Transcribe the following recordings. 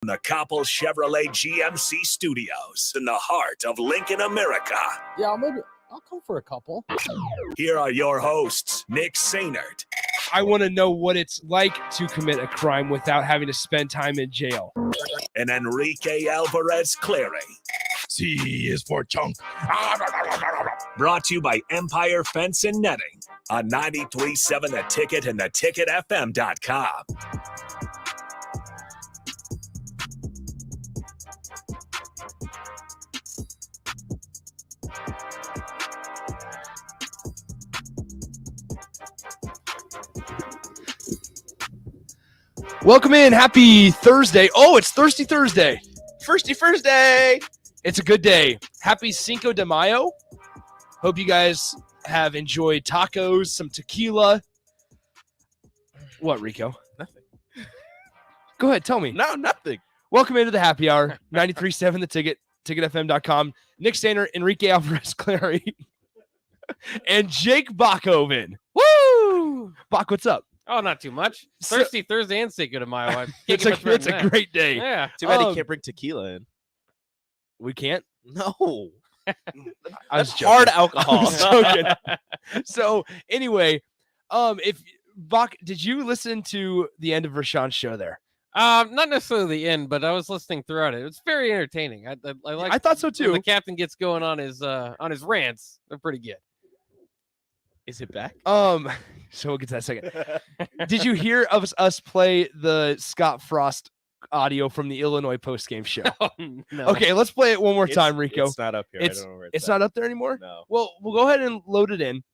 The Coppel Chevrolet GMC Studios in the heart of Lincoln, America. Yeah, I'll come for a couple. Here are your hosts, Nick Sainert. I want to know what it's like to commit a crime without having to spend time in jail. And Enrique Alvarez Clary. C is for chunk. Brought to you by Empire Fence and Netting on 93.7 The Ticket and theticketfm.com. Welcome in. Happy Thursday. Oh, it's Thirsty Thursday. Thirsty Thursday. It's a good day. Happy Cinco de Mayo. Hope you guys have enjoyed tacos, some tequila. What, Rico? Nothing. Go ahead. Tell me. No, nothing. Welcome into the happy hour. 93.7 The Ticket, ticketfm.com. Nick Stainer, Enrique Alvarez Clary, and Jake Bachhoven. Woo! Bach, what's up? Oh, not too much. Thirsty Thursday and Cinco de Mayo. It's a great day. Yeah. Too bad you can't bring tequila in. We can't? No. I was joking. Hard alcohol. I was joking. So, anyway, if Bach, did you listen to the end of Rashawn's show there? Not necessarily the end, but I was listening throughout it. It's very entertaining. I like. I thought so too. When the captain gets going on his rants. They're pretty good. Is it back? So we'll get to that second. Did you hear of us play the Scott Frost audio from the Illinois postgame show? Oh, no. Okay, let's play it one more time, Rico. It's not up here. I don't know where it's not up there anymore? No. Well, we'll go ahead and load it in.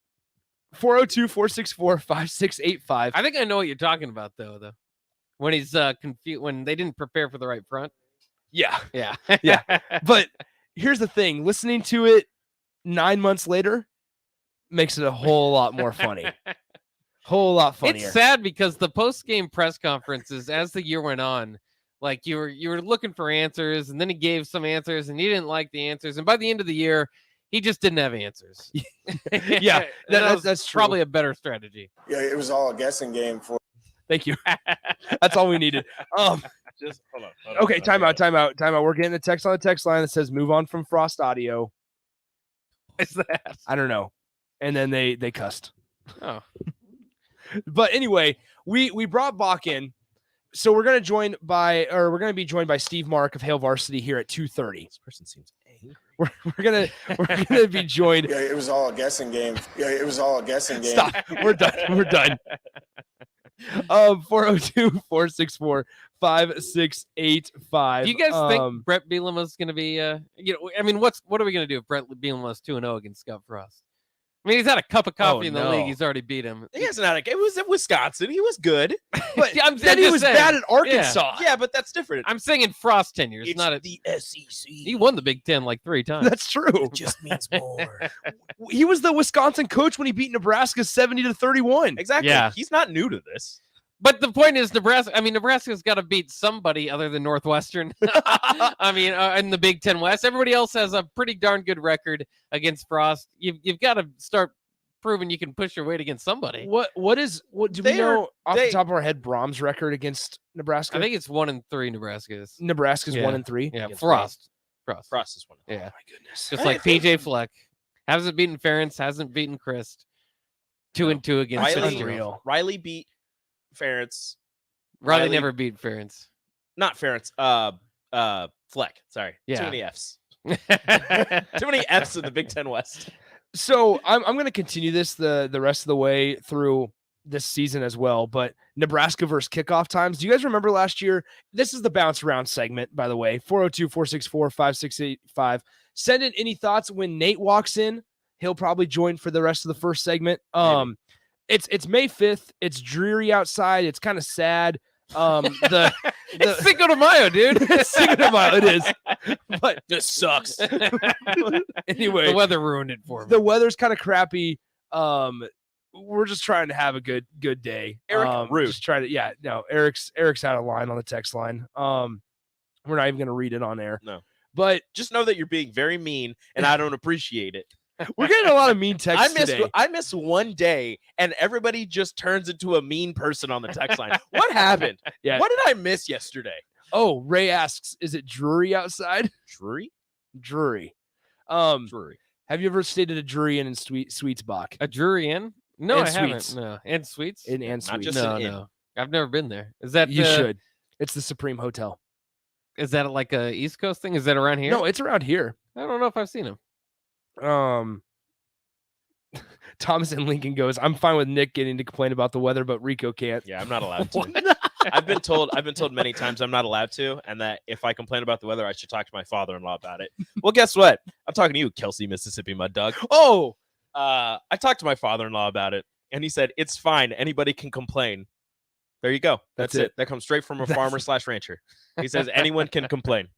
402-464-5685. I think I know what you're talking about, though. When he's confused, when they didn't prepare for the right front. Yeah. Yeah. Yeah. But here's the thing. Listening to it 9 months later makes it a whole lot more funny. Whole lot funnier. It's sad because the post-game press conferences, as the year went on, like you were looking for answers, and then he gave some answers, and he didn't like the answers, and by the end of the year, he just didn't have answers. Yeah, that's true. Probably a better strategy. Yeah, it was all a guessing game for. Thank you. That's all we needed. Just hold on. Okay, time out. We're getting a text on the text line that says "Move on from Frost Audio." What's that? I don't know. And then they cussed. Oh. But anyway, we brought Bach in, so we're gonna be joined by Steve Mark of Hail Varsity here at 2:30. This person seems angry. We're gonna be joined. Yeah, it was all a guessing game. Stop. We're done. 402-464-5685. Do you guys think Brett Bielema's going to be? What are we going to do if Brett Bielema's 2-0 against Scott Frost? I mean, he's had a cup of coffee in the league. He's already beat him. He hasn't had a game. It was at Wisconsin. He was good. But then he was bad at Arkansas. Yeah, but that's different. I'm saying in Frost tenures, It's not at the SEC. He won the Big Ten like 3 times. That's true. It just means more. He was the Wisconsin coach when he beat Nebraska 70-31. Exactly. Yeah. He's not new to this. But the point is, Nebraska's got to beat somebody other than Northwestern. in the Big Ten West, everybody else has a pretty darn good record against Frost. You've got to start proving you can push your weight against somebody. What do we know off the top of our head? Brahms' record against Nebraska. I think it's 1-3. Nebraska's 1-3. Yeah, Frost is 1. Yeah, Oh my goodness. just like PJ Fleck hasn't beaten Ferentz, hasn't beaten Christ. 2-2 against unreal. Riley beat Ferentz. Riley never beat Ferentz. Not Ferentz. Fleck. Sorry. Yeah. Too many Fs. Too many Fs in the Big Ten West. So I'm going to continue this the rest of the way through this season as well. But Nebraska versus kickoff times. Do you guys remember last year? This is the bounce around segment, by the way. 402-464-5685. Send in any thoughts when Nate walks in. He'll probably join for the rest of the first segment. It's May 5th. It's dreary outside. It's kind of sad. It's Cinco de Mayo, dude. Cinco de Mayo, it is. But this sucks. Anyway, the weather ruined it for me. The weather's kind of crappy. We're just trying to have a good day. Eric, rude. Just trying to, Eric's out of line on the text line. We're not even going to read it on air. No. But just know that you're being very mean, and I don't appreciate it. We're getting a lot of mean texts today. I miss one day, and everybody just turns into a mean person on the text line. What happened? Yeah. What did I miss yesterday? Oh, Ray asks, is it Drury outside? Drury? Drury. Drury. Have you ever stayed at a Drury Inn in Sweetsbach? A Drury Inn? No, And I Sweets. haven't. No, and Sweets. And Not Sweets. just No, an inn. no, I've never been there. Is that You should. It's the Supreme Hotel. Is that like a East Coast thing? Is that around here? No, it's around here. I don't know if I've seen him. Thomas and Lincoln goes, I'm fine with Nick getting to complain about the weather, but Rico can't. Yeah, I'm not allowed to. I've been told many times I'm not allowed to, and that if I complain about the weather, I should talk to my father-in-law about it. Well, guess what? I'm talking to you, Kelsey, Mississippi mud dog. Oh, I talked to my father-in-law about it, and he said it's fine. Anybody can complain. There you go. That's it. That comes straight from a farmer/rancher. He says anyone can complain.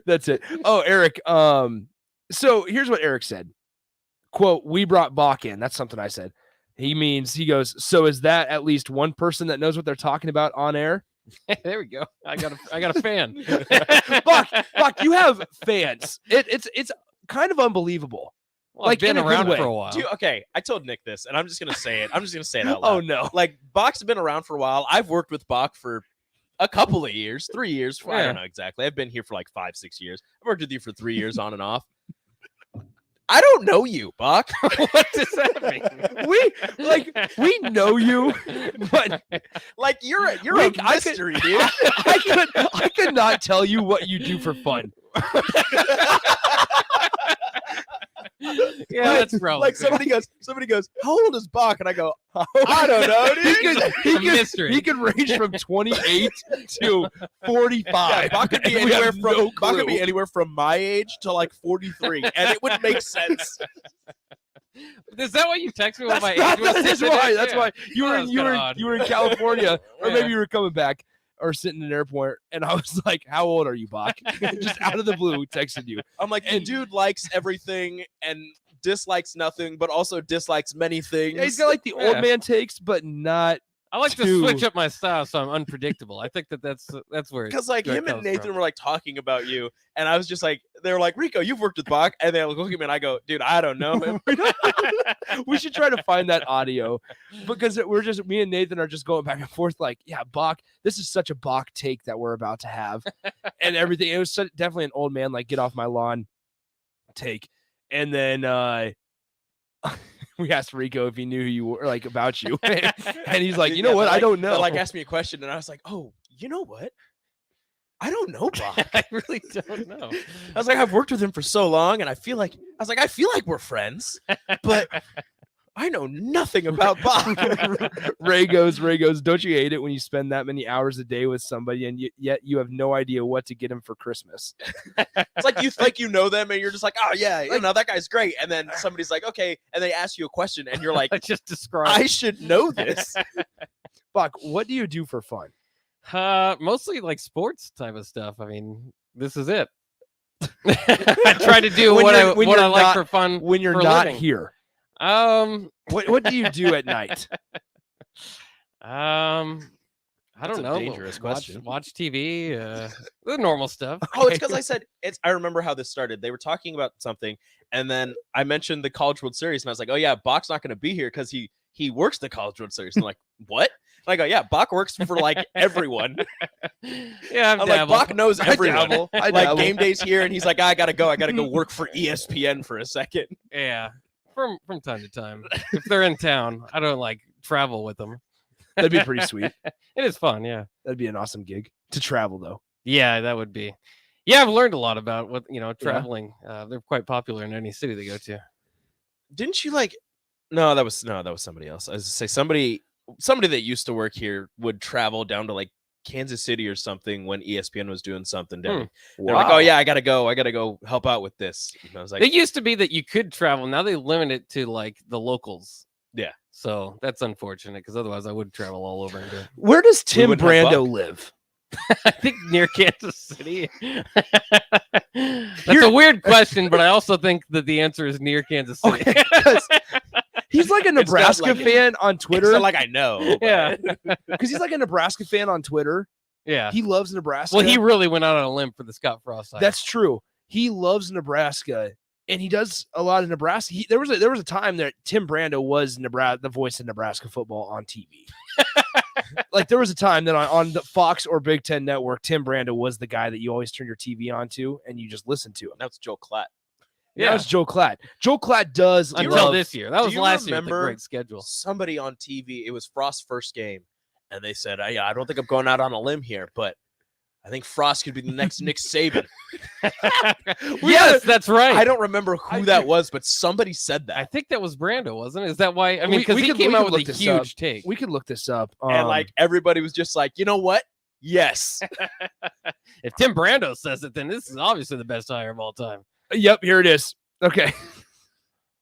that's it. Oh, Eric. So here's what Eric said. Quote, we brought Bach in. That's something I said. He goes, so is that at least one person that knows what they're talking about on air? There we go. I got a fan. Bach, you have fans. It's kind of unbelievable. Well, I've been in a good around way. for a while. Dude, okay, I told Nick this, and I'm just gonna say it. I'm just gonna say it out Oh loud. no. Like Bach's been around for a while. I've worked with Bach for a couple of years, 3 years. I don't know exactly. I've been here for like 5-6 years. I've worked with you for 3 years on and off. I don't know you, Bach. What does that mean? we know you, but Like you're a Rick, mystery, dude. I could not tell you what you do for fun. Yeah, that's probably Like somebody goes, how old is Bach? And I go, I don't know, dude. mystery. He could range from 28 to 45. Yeah, Bach could be and we anywhere have from no Bach could be clue. anywhere from my age to like 43, and it would make sense. Is that why you text me what my That's age was? that's why. That's why you were That was kinda odd. you were in California, or Yeah. maybe you were coming back, or sitting in an airport, and I was like, "How old are you, Bach?" Just out of the blue, texted you. I'm like, the dude likes everything and dislikes nothing, but also dislikes many things. Yeah, he's got like the Yeah. old man takes, but not. I like to Two. switch up my style so I'm unpredictable. I think that's where Because like where it him and comes Nathan from. were like talking about you, and I was just like, they were like, Rico, you've worked with Bach, and they look at me and I go, dude, I don't know him. We should try to find that audio, because me and Nathan are just going back and forth like, yeah, Bach, this is such a Bach take that we're about to have, and everything. It was definitely an old man, like, get off my lawn take. And then we asked Rico if he knew who you were, like, about you. And he's like, you know Yeah, what? but, I don't know. But, like, asked me a question, and I was like, oh, you know what? I don't know Bach. I really don't know. I was like, I've worked with him for so long, and I feel like we're friends, but I know nothing about Bach. Ray goes, don't you hate it when you spend that many hours a day with somebody and yet you have no idea what to get him for Christmas? It's like you think you know them, and you're just like, oh yeah, you know that guy's great, and then somebody's like, okay, and they ask you a question, and you're like, I just described. I should know this. Bach, what do you do for fun? Mostly like sports type of stuff. I mean, this is it. I try to do When what you're I like not- for fun. When you're for a not living. here, What do you do at night? I That's don't a know. dangerous question. Watch TV. The normal stuff. Oh, it's because I said I remember how this started. They were talking about something, and then I mentioned the College World Series, and I was like, oh yeah, Bach's not going to be here because he works the College World Series. And I'm like, what? And I go, yeah, Bach works for like everyone. Yeah, I'm like, Bach knows everyone. I Like dabble. game day's here, and he's like, I gotta go work for ESPN for a second. Yeah, from time to time. If they're in town, I don't like travel with them. That'd be pretty sweet. It is fun. Yeah. That'd be an awesome gig to travel, though. Yeah, that would be. Yeah, I've learned a lot about what traveling. They're quite popular in any city they go to. Didn't you like? No, that was somebody else. I was to say somebody that used to work here would travel down to like Kansas City or something when ESPN was doing something down. They're like, oh yeah, I gotta go help out with this. And I was like, It used to be that you could travel. Now they limit it to like the locals. Yeah. So that's unfortunate because otherwise I would travel all over. Where does Tim wouldn't have Brando Buck. live? I think near Kansas City. That's a weird question, but I also think that the answer is near Kansas City. Okay, 'cause he's like a Nebraska like- fan on it's Twitter. not like I know. but- Yeah. Because he's like a Nebraska fan on Twitter. Yeah. He loves Nebraska. Well, he really went out on a limb for the Scott Frost hire. That's true. He loves Nebraska, and he does a lot of Nebraska. There was a time that Tim Brando was the voice of Nebraska football on TV. like there was a time that on the Fox or Big Ten Network, Tim Brando was the guy that you always turn your TV on to and you just listen to him. Now it's Joel Klatt. Yeah, it's Joe Klatt. Joe Klatt does until this year. That was do you last year. With the remember great schedule. Somebody on TV. It was Frost's first game, and they said, "I don't think I'm going out on a limb here, but I think Frost could be the next Nick Saban." Yes, that's right. I don't remember who that was, but somebody said that. I think that was Brando, wasn't it? Is that why? I mean, because We he could- came we out could with look a this huge up. take. We could look this up. And like everybody was just like, you know what? Yes. If Tim Brando says it, then this is obviously the best hire of all time. Yep, here it is. Okay.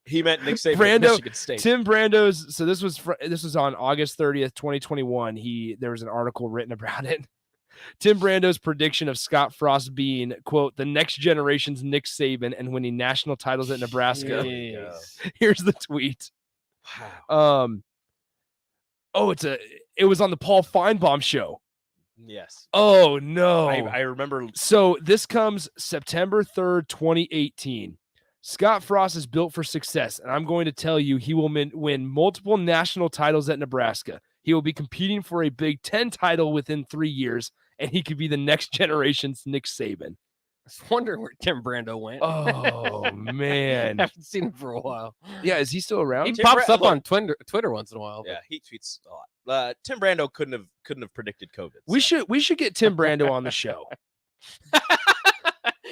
He meant Nick Saban Brando- at Michigan State. Tim Brando's. So this was on August 30th, 2021. There was an article written about it. Tim Brando's prediction of Scott Frost being, quote, the next generation's Nick Saban and winning national titles at Nebraska. Jeez. Here's the tweet. Wow. It was on the Paul Feinbaum show. Yes. Oh no. I remember. So this comes September 3rd, 2018. Scott Frost is built for success, and I'm going to tell you he will win multiple national titles at Nebraska. He will be competing for a Big Ten title within 3 years, and he could be the next generation's Nick Saban. I was wondering where Tim Brando went. Oh, man. I haven't seen him for a while. Yeah, is he still around? He Tim pops up look. on Twitter once in a while. Yeah, he tweets a lot. Tim Brando couldn't have predicted COVID. We should get Tim Brando on the show.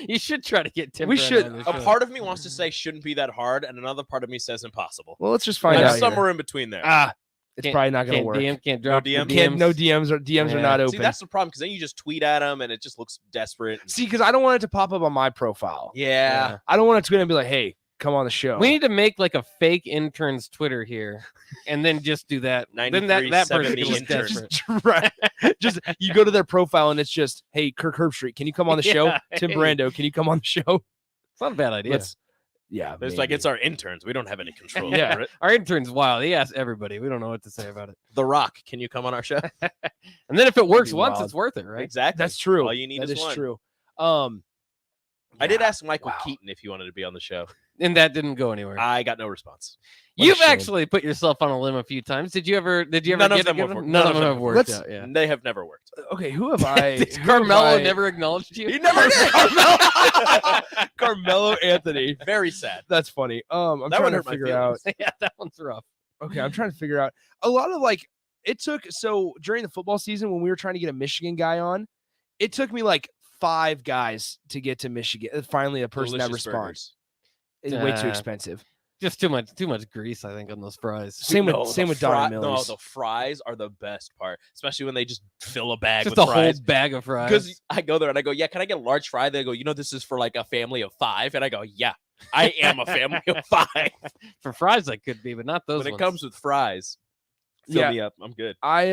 You should try to get Tim. We Brando should- on the A show. part of me wants to say shouldn't be that hard, and another part of me says impossible. Well, let's just find I'm out. here. somewhere in between there. It's Can't- probably not going to Can't work. DM, can't drop the DM? DMs. No DMs are Yeah. not open. See, that's the problem because then you just tweet at him, and it just looks desperate. See, because I don't want it to pop up on my profile. Yeah. I don't want to tweet and be like, "Hey, come on the show." We need to make like a fake intern's Twitter here, and then just do that. Then that person 9370 can look intern. desperate. right. Just you go to their profile and it's just, "Hey, Kirk Herbstreit, can you come on the show? Yeah, Tim hey. Brando, can you come on the show?" It's not a bad idea. Yeah, It's like it's our interns. We don't have any control Yeah. over it. Our intern's wild. He asks everybody. We don't know what to say about it. The Rock, can you come on our show? And then if it works be once, wild. it's worth it, right? Exactly. that's true. All you need That is one. true. I did ask Michael Wow. Keaton if he wanted to be on the show. And that didn't go anywhere. I got no response. What a You've shame. actually put yourself on a limb a few times. Did you ever? None get of a them good have one? worked. None of them have worked Let's- out. Yeah. They have never worked. Okay, who have I? Did who have Carmelo I- never acknowledged you? He never did. Carmelo Anthony. Very sad. That's funny. I'm That trying one to hurt my figure out. feelings. Yeah, that one's rough. Okay, I'm trying to figure out a lot of like it took so during the football season when we were trying to get a Michigan guy on, it took me like 5 guys to get to Michigan. Finally, a person that Delicious responds. It's way too Uh, expensive. Just too much grease, I think, on those fries. Same No, with the Donnie No, Mills. the fries are the best part, especially when they just fill a bag Just with a fries. whole bag of fries. Because I go there and I go, yeah, can I get a large fry? They go, this is for like a family of 5. And I go, yeah, I am a family of 5. For fries, that could be, but not those. When it ones. comes with fries, fill Yeah. me up. I'm good. I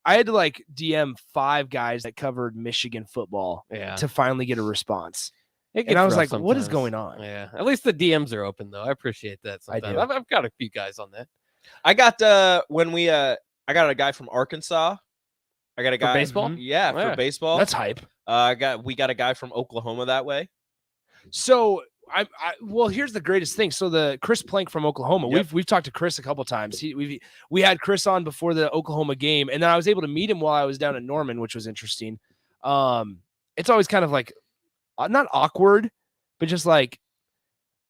had to like DM 5 guys that covered Michigan football yeah, to finally get a response. It And gets I was rough like, what is sometimes. going on? Yeah, at least the DMs are open though. I appreciate that. I Sometimes. do. I've got a few guys on that. I got I got a guy from Arkansas. I got a guy baseball? Yeah, Yeah. for baseball. That's hype. We got a guy from Oklahoma that way. So well, here's the greatest thing. So the Chris Plank from Oklahoma, Yep. we've talked to Chris a couple times. We had Chris on before the Oklahoma game, and then I was able to meet him while I was down in Norman, which was interesting. It's always kind of like not awkward, but just like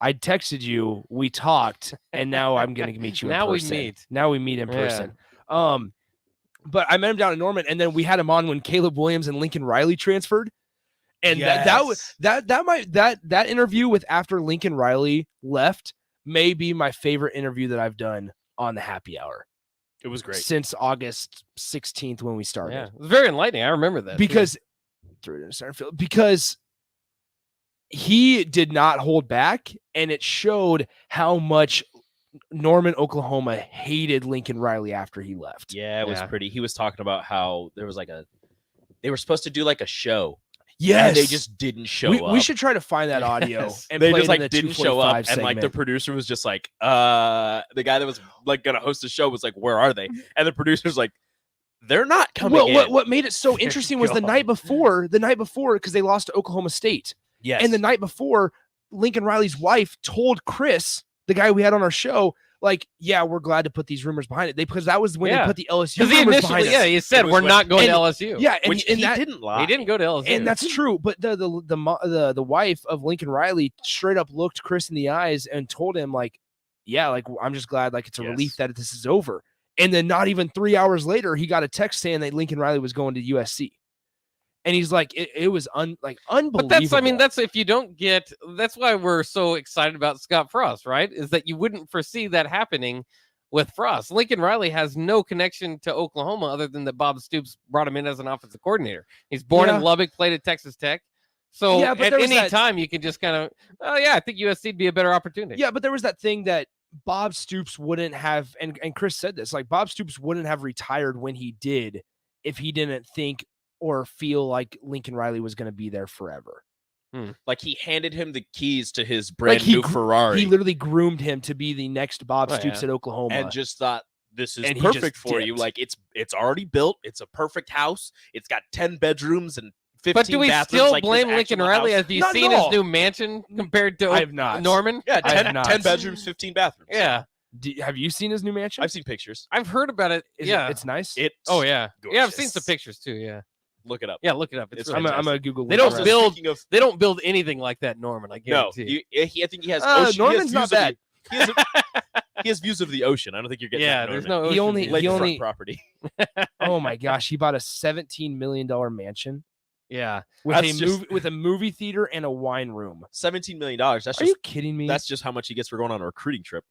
I texted you, we talked, and now I'm gonna meet you. Now in we person. meet. Now we meet in Yeah. person. But I met him down in Norman, and then we had him on when Caleb Williams and Lincoln Riley transferred. And that interview with after Lincoln Riley left may be my favorite interview that I've done on the happy hour It was great. since August 16th when we started. Yeah, it was very enlightening. I remember that too. Because threw it in the center field because he did not hold back, and it showed how much Norman, Oklahoma hated Lincoln Riley after he left. Yeah, it was Yeah. pretty. He was talking about how there was they were supposed to do like a show. Yes, And they just didn't show up. We should try to find that audio. Yes. And They play just it in like the didn't show up, 245 and like the segment. producer was just like, the guy that was like gonna host the show was like, "Where are they?" And the producer's like, "They're not coming Well, in." what made it so interesting was the night before, because they lost to Oklahoma State. Yes, And the night before, Lincoln Riley's wife told Chris, the guy we had on our show, like, yeah, we're glad to put these rumors behind it. Because that was when they Yeah. put the LSU Because he rumors initially, behind us. he said was we're when- not going to and- LSU. Yeah, and, Which and he that, didn't lie. he didn't go to LSU. and that's true. But the wife of Lincoln Riley straight up looked Chris in the eyes and told him, like, yeah, like, I'm just glad, like, it's a relief Yes. that this is over. And then not even 3 hours later, he got a text saying that Lincoln Riley was going to USC. And he's like, it was unbelievable. But that's if you don't get. That's why we're so excited about Scott Frost, right? Is that you wouldn't foresee that happening with Frost. Lincoln Riley has no connection to Oklahoma other than that Bob Stoops brought him in as an offensive coordinator. He's born in Lubbock, played at Texas Tech. So Yeah, but at there was any time you can just kind of, oh yeah, I think USC would be a better opportunity. Yeah, but there was that thing that Bob Stoops wouldn't have, and Chris said this, like, Bob Stoops wouldn't have retired when he did if he didn't think or feel like Lincoln Riley was going to be there forever. Like, he handed him the keys to his brand he new Ferrari. He literally groomed him to be the next Bob Oh, Stoops yeah. at Oklahoma. and just thought, this is And he just perfect for you. dipped. Like, it's already built. It's a perfect house. It's got 10 bedrooms and 15 But do we bathrooms. still like his blame Lincoln actual Riley? house. Have you Not at seen his all. new mansion compared to I have not. Norman? Yeah, I have 10, not. 10 bedrooms, 15 bathrooms. Yeah, Have you seen his new mansion? I've seen pictures. I've heard about it. It's nice. It's Oh yeah. Yeah, I've seen some gorgeous. pictures too. Yeah. Look it up. Yeah, look it up. It's It's really I'm nice. gonna Google. They it don't right now. build- Speaking of, They don't build anything like that, Norman. I no, guarantee. I think he has ocean. Norman's he has not views of bad. He has, he has views of the ocean. I don't think you're getting Yeah, that. there's Norman. no. He ocean only- view. he Lakefront only- property. Oh my gosh, he bought a $17 million mansion Yeah. with That's just- with a movie theater and a wine room. $17 million. That's Are just you kidding me? that's just how much he gets for going on a recruiting trip.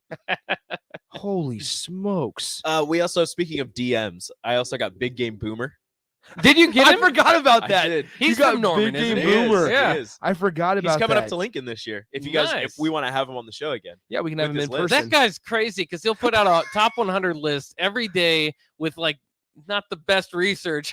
Holy smokes! We also, speaking of DMs, I also got Big Game Boomer. Did you get I him? forgot about I that. did. He's You got from Norman, Big isn't Game he? Boomer. Yeah. He is. I forgot about He's coming that. up to Lincoln this year. If you guys, if Nice. we want to have him on the show again, Yeah, we can have with him in his list. person. That guy's crazy because he'll put out a top 100 list every day with like not the best research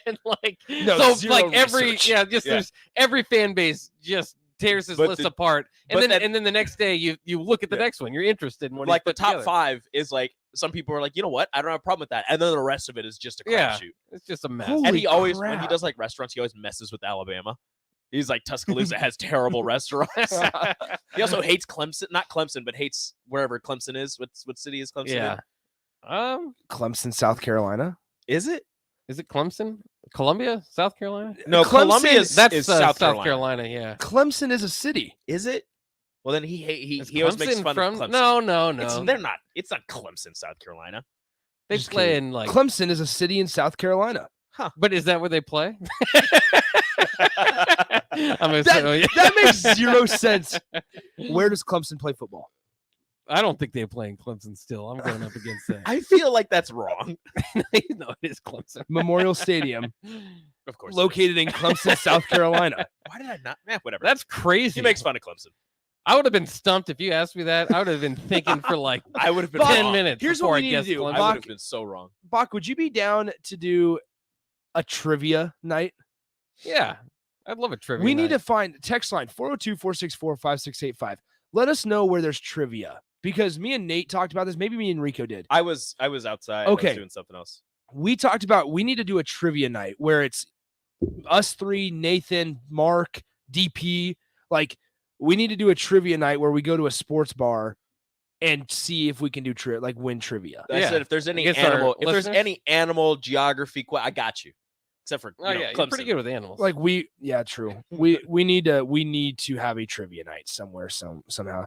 and like No, so zero like every research. yeah Yeah. there's every fan base just tears his But list the- apart and but then that- and then the next day you look at the Yeah. next one, you're interested in what like he the put top together. 5 is like, some people are like, you know what, I don't have a problem with that, and then the rest of it is just a Yeah. crapshoot. It's just a mess. Holy And he always, when he crap. does like restaurants, he always messes with Alabama. He's like, Tuscaloosa has terrible restaurants. He also hates Clemson, not Clemson, but hates wherever Clemson is. What city is Clemson? Yeah. Clemson, South Carolina. in? Is it? Is it Clemson? Columbia, South Carolina? No, Clemson- Columbia is, That's is South South Carolina. Yeah. Clemson is a city. Is it? Well, then he Is always makes Clemson fun from of Clemson. No. It's, they're not. It's not Clemson, South Carolina. They Just play kidding. in like Clemson is a city in South Carolina. but is that where they play? I'm gonna That- say, yeah. That makes zero sense. Where does Clemson play football? I don't think they play in Clemson still. I'm going up against that. I feel like that's wrong. No, it is Clemson. Memorial Stadium, Of course, it is. located in Clemson, South Carolina. Why did I not? Whatever. That's crazy. He makes fun of Clemson. I would have been stumped if you asked me that. I would have been thinking for like I would have been 10 wrong. minutes. Here's before what I we need to guessed do. Clemson. I would Bach- have been so wrong. Bach, would you be down to do a trivia night? Yeah, I'd love a trivia. We need to night. find text line 402-464-5685. Let us know where there's trivia because me and Nate talked about this. Maybe me and Rico did. I was outside. I Okay. was doing something else. We talked about we need to do a trivia night where it's us three, Nathan, Mark, DP. Like we need to do a trivia night where we go to a sports bar and see if we can do win trivia. I Yeah. said if there's any Against our animal, if there's listeners? any animal geography, I got you. Except for Oh yeah, you're pretty Clemson. good with animals. Like true. we need to have a trivia night somewhere somehow.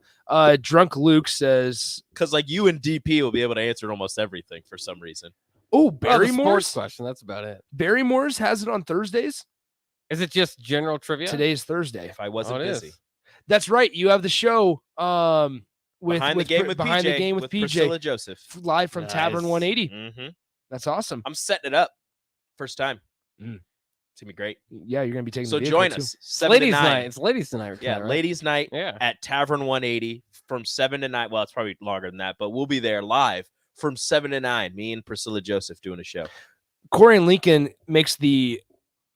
Drunk Luke says, Because like you and DP will be able to answer almost everything for some reason. "Oh, oh, the sports Barrymore's question. That's about it. Barrymore's has it on Thursdays. Is it just general trivia? Today's Thursday. If I Oh, wasn't it busy. is. That's right. You have the show with Behind the game with behind PJ, the game with PJ Priscilla Joseph. live from Tavern Nice. 180. Mm-hmm. That's awesome. I'm setting it up. First time. Mm. It's gonna be great. Yeah, you're gonna be taking. So the vehicle, join too. us. 7 Ladies' to 9. night. It's ladies' night. Yeah, right? ladies' night Yeah. at Tavern 180 from 7 to 9. Well, it's probably longer than that, but we'll be there live from 7 to 9. Me and Priscilla Joseph doing a show. Corey and Lincoln makes the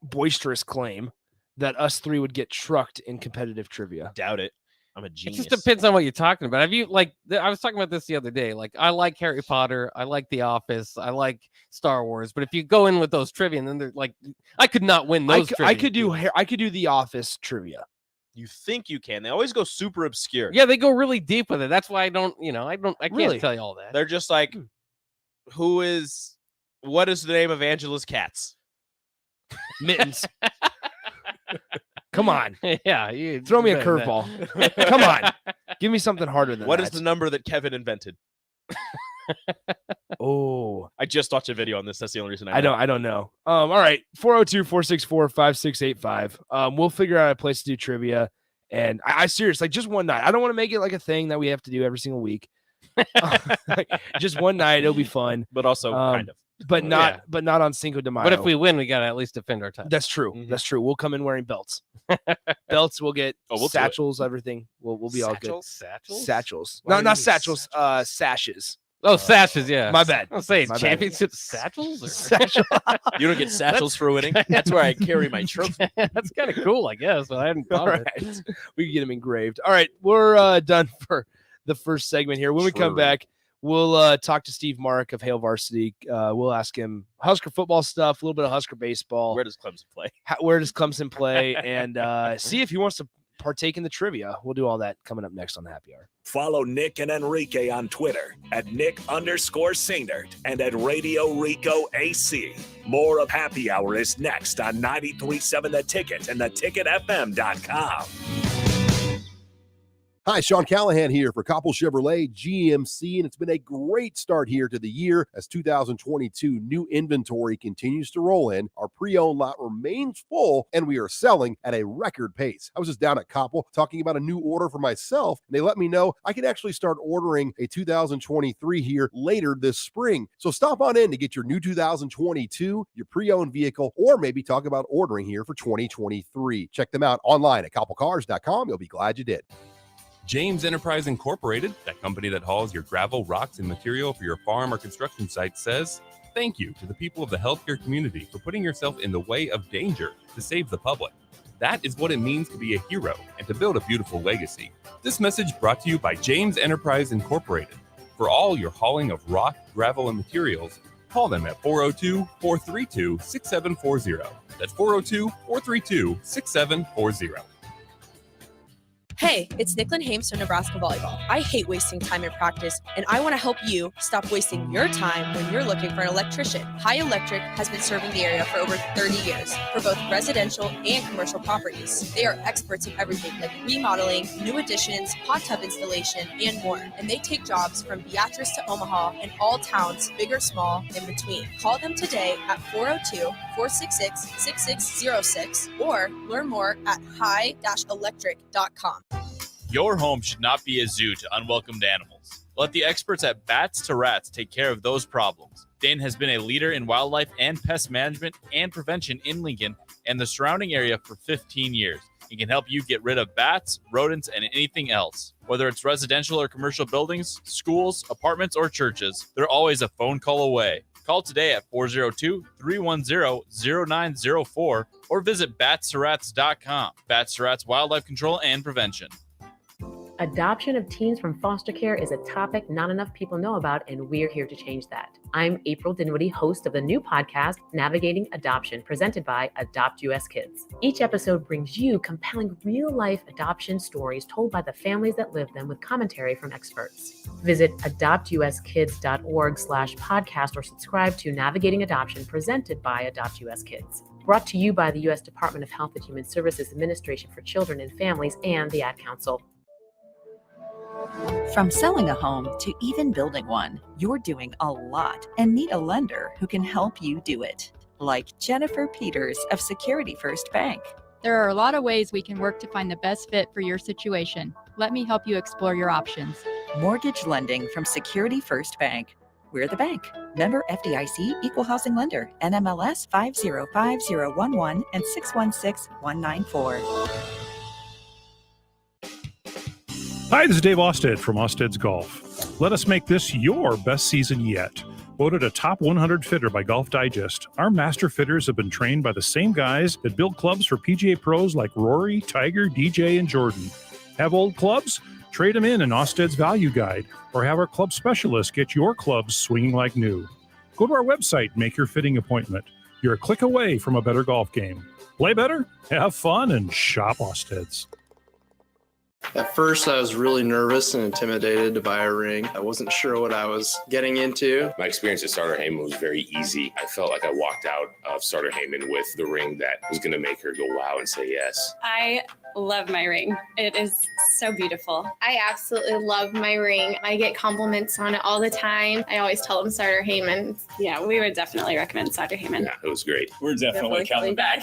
boisterous claim that us three would get trucked in competitive trivia. Doubt it. I'm a It genius. just depends on what you're talking about. Have you I was talking about this the other day. Like I like Harry Potter, I like The Office, I like Star Wars. But if you go in with those trivia, and then they're like, I could not win those. I trivia could do deals. I could do the Office trivia. you think you can. They always go super obscure. Yeah, they go really deep with it. That's why I can't Really? tell you all that. They're just like, what is the name of Angela's cats? Mittens. Come on. Yeah, you Throw me a better than curveball. Come on. Give me something harder than What that. is the number that Kevin invented? Oh, I just watched a video on this. That's the only reason I don't know. All right. 402-464-5685. We'll figure out a place to do trivia. And I seriously, like, just one night. I don't want to make it like a thing that we have to do every single week. Just one night, it'll be fun. But also kind of. But not on Cinco de Mayo. But if we win, we gotta at least defend our title. That's true. Mhm. That's true. We'll come in wearing belts. Belts. We'll get we'll do it. satchels. Everything. We'll be all good. Satchels? Satchels. Why No, do not you satchels. Sashes. Oh, sashes, yeah. My bad. I'll say My bad. championship satchels? Or... Satchel. You don't get satchels for winning. That's where I carry my trophy. That's kind of cool, I guess. But I hadn't All thought of right. it. We can get them engraved. All right. We're done for the first segment here. When we come True. back, we'll talk to Steve Mark of Hale Varsity. We'll ask him Husker football stuff, a little bit of Husker baseball. Where does Clemson play? Where does Clemson play? And see if he wants to partake in the trivia. We'll do all that coming up next on the Happy Hour. Follow Nick and Enrique on Twitter at Nick_Sainert and at Radio Rico AC. More of Happy Hour is next on 93.7 The Ticket and theticketfm.com. Hi, Sean Callahan here for Koppel Chevrolet GMC, and it's been a great start here to the year as 2022 new inventory continues to roll in. Our pre-owned lot remains full, and we are selling at a record pace. I was just down at Koppel talking about a new order for myself, and they let me know I can actually start ordering a 2023 here later this spring. So stop on in to get your new 2022, your pre-owned vehicle, or maybe talk about ordering here for 2023. Check them out online at koppelcars.com. You'll be glad you did. James Enterprise Incorporated, that company that hauls your gravel, rocks, and material for your farm or construction site, says thank you to the people of the healthcare community for putting yourself in the way of danger to save the public. That is what it means to be a hero and to build a beautiful legacy. This message brought to you by James Enterprise Incorporated. For all your hauling of rock, gravel, and materials, call them at 402-432-6740. That's 402-432-6740. Hey, it's Nicklin Hames from Nebraska Volleyball. I hate wasting time in practice, and I want to help you stop wasting your time when you're looking for an electrician. High Electric has been serving the area for over 30 years for both residential and commercial properties. They are experts in everything like remodeling, new additions, hot tub installation, and more. And they take jobs from Beatrice to Omaha and all towns, big or small, in between. Call them today at 402-466-6606 or learn more at high-electric.com. Your home should not be a zoo to unwelcomed animals. Let the experts at Bats to Rats take care of those problems. Dane has been a leader in wildlife and pest management and prevention in Lincoln and the surrounding area for 15 years. He can help you get rid of bats, rodents, and anything else. Whether it's residential or commercial buildings, schools, apartments, or churches, they're always a phone call away. Call today at 402-310-0904 or visit batsterats.com. Bats to Rats Wildlife Control and Prevention. Adoption of teens from foster care is a topic not enough people know about, and we're here to change that. I'm April Dinwiddie, host of the new podcast, Navigating Adoption, presented by Adopt US Kids. Each episode brings you compelling real-life adoption stories told by the families that live them with commentary from experts. Visit adoptuskids.org/podcast or subscribe to Navigating Adoption, presented by Adopt US Kids. Brought to you by the U.S. Department of Health and Human Services Administration for Children and Families and the Ad Council. From selling a home to even building one, you're doing a lot and need a lender who can help you do it. Like Jennifer Peters of Security First Bank. There are a lot of ways we can work to find the best fit for your situation. Let me help you explore your options. Mortgage lending from Security First Bank. We're the bank. Member FDIC, Equal Housing Lender, NMLS 505011 and 616194. Hi, this is Dave Osted from Osted's Golf. Let us make this your best season yet. Voted a top 100 fitter by Golf Digest, our master fitters have been trained by the same guys that build clubs for PGA pros like Rory, Tiger, DJ, and Jordan. Have old clubs? Trade them in Osted's Value Guide, or have our club specialists get your clubs swinging like new. Go to our website and make your fitting appointment. You're a click away from a better golf game. Play better, have fun, and shop Osted's. At first, I was really nervous and intimidated to buy a ring. I wasn't sure what I was getting into. My experience at Starter Heyman was very easy. I felt like I walked out of Starter Heyman with the ring that was going to make her go wow and say yes. I love my ring. It is so beautiful. I absolutely love my ring. I get compliments on it all the time. I always tell them Starter Heyman. Yeah, we would definitely recommend Starter Heyman. Yeah, it was great. We're definitely coming back.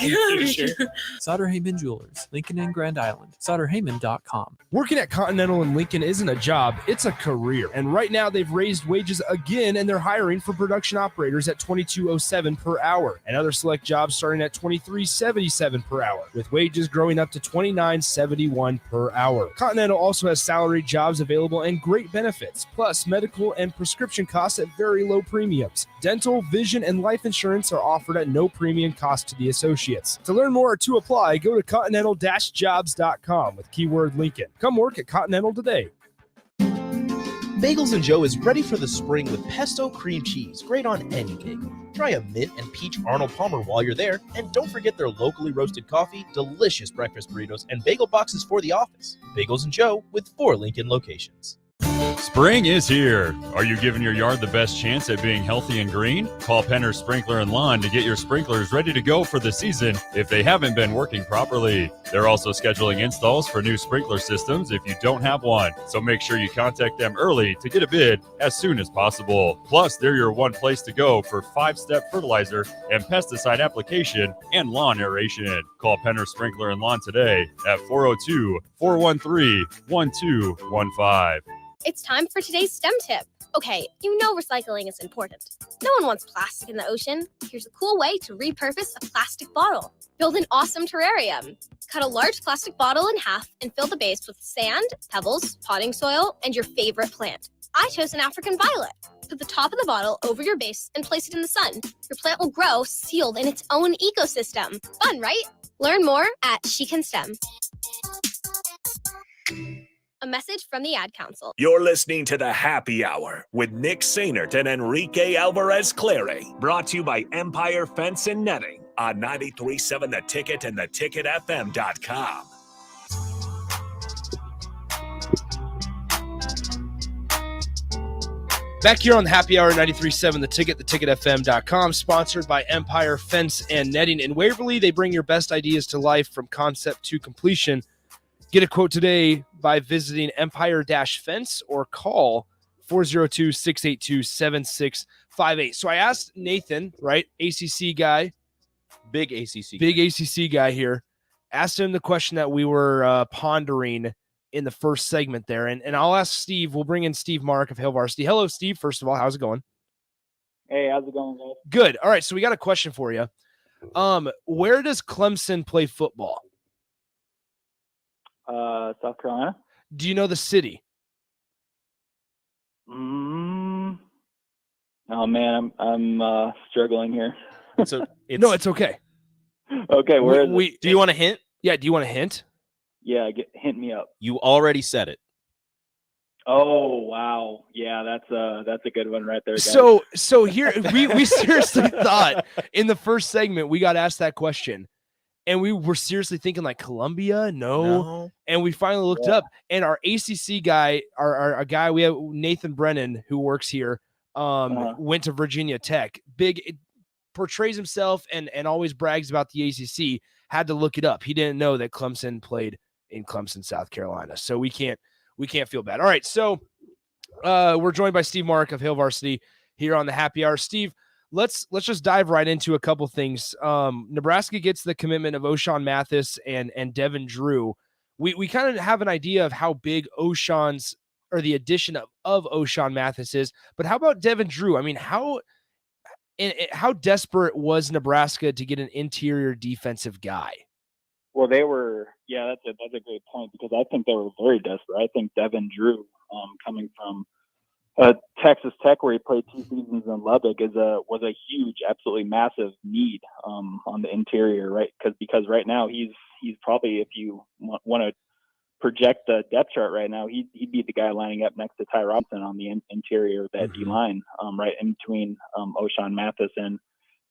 Sauter Heyman Jewelers, Lincoln and Grand Island. SauterHeyman.com. Working at Continental in Lincoln isn't a job, it's a career. And right now they've raised wages again and they're hiring for production operators at $22.07 per hour and other select jobs starting at $23.77 per hour, with wages growing up to $29.71 per hour. Continental also has salaried jobs available and great benefits, plus medical and prescription costs at very low premiums. Dental, vision, and life insurance are offered at no premium cost to the associates. To learn more or to apply, go to continental-jobs.com with keyword Lincoln. Come work at Continental today. Bagels & Joe is ready for the spring with pesto cream cheese, great on any bagel. Try a mint and peach Arnold Palmer while you're there, and don't forget their locally roasted coffee, delicious breakfast burritos, and bagel boxes for the office. Bagels & Joe with 4 Lincoln locations. Spring is here. Are you giving your yard the best chance at being healthy and green? Call Penner Sprinkler and Lawn to get your sprinklers ready to go for the season if they haven't been working properly. They're also scheduling installs for new sprinkler systems if you don't have one, so make sure you contact them early to get a bid as soon as possible. Plus, they're your one place to go for 5-step fertilizer and pesticide application and lawn aeration. Call Penner Sprinkler and Lawn today at 402-413-1215. It's time for today's STEM tip. Okay, you know recycling is important. No one wants plastic in the ocean. Here's a cool way to repurpose a plastic bottle. Build an awesome terrarium. Cut a large plastic bottle in half and fill the base with sand, pebbles, potting soil, and your favorite plant. I chose an African violet. Put the top of the bottle over your base and place it in the sun. Your plant will grow sealed in its own ecosystem. Fun, right? Learn more at She Can STEM. A message from the Ad Council. You're listening to the Happy Hour with Nick Sainert and Enrique Alvarez Clary. Brought to you by Empire Fence and Netting on 93.7 The Ticket and theticketfm.com. Back here on the Happy Hour 93.7 The Ticket, theticketfm.com, sponsored by Empire Fence and Netting. In Waverly, they bring your best ideas to life from concept to completion. Get a quote today by visiting Empire-Fence or call 402-682-7658. So I asked Nathan, right, ACC guy. Big ACC guy here. Asked him the question that we were pondering in the first segment there. And I'll ask Steve. We'll bring in Steve Mark of Hail Varsity. Hello, Steve. First of all, how's it going? Hey, how's it going, guys? Good. All right, so we got a question for you. Where does Clemson play football? South Carolina. Do you know the city? Oh man, I'm struggling here. So no, it's okay. Okay, where is it? Do you want a hint? Yeah, do you want a hint? Yeah, hint me up. You already said it. Oh wow, yeah, that's a good one right there, guys. So here we seriously thought in the first segment we got asked that question. And we were seriously thinking like Columbia, no. And we finally looked up, and our ACC guy, our guy, we have Nathan Brennan who works here, went to Virginia Tech. Portrays himself and always brags about the ACC. Had to look it up. He didn't know that Clemson played in Clemson, South Carolina. So we can't feel bad. All right, so we're joined by Steve Mark of Hail Varsity here on the Happy Hour. Steve, let's just dive right into a couple things. Nebraska gets the commitment of O'Shawn Mathis and Devin Drew. We kind of have an idea of how big O'Shawn's or the addition of O'Shawn Mathis is, but how about Devin Drew? I mean, how desperate was Nebraska to get an interior defensive guy? Well, they were. Yeah, that's a great point because I think they were very desperate. I think Devin Drew, coming from Texas Tech, where he played 2 seasons in Lubbock, was a huge, absolutely massive need on the interior, right? Because right now he's probably, if you want to project the depth chart right now, he'd be the guy lining up next to Ty Robinson on the interior of that D line, right in between O'Shawn Mathis and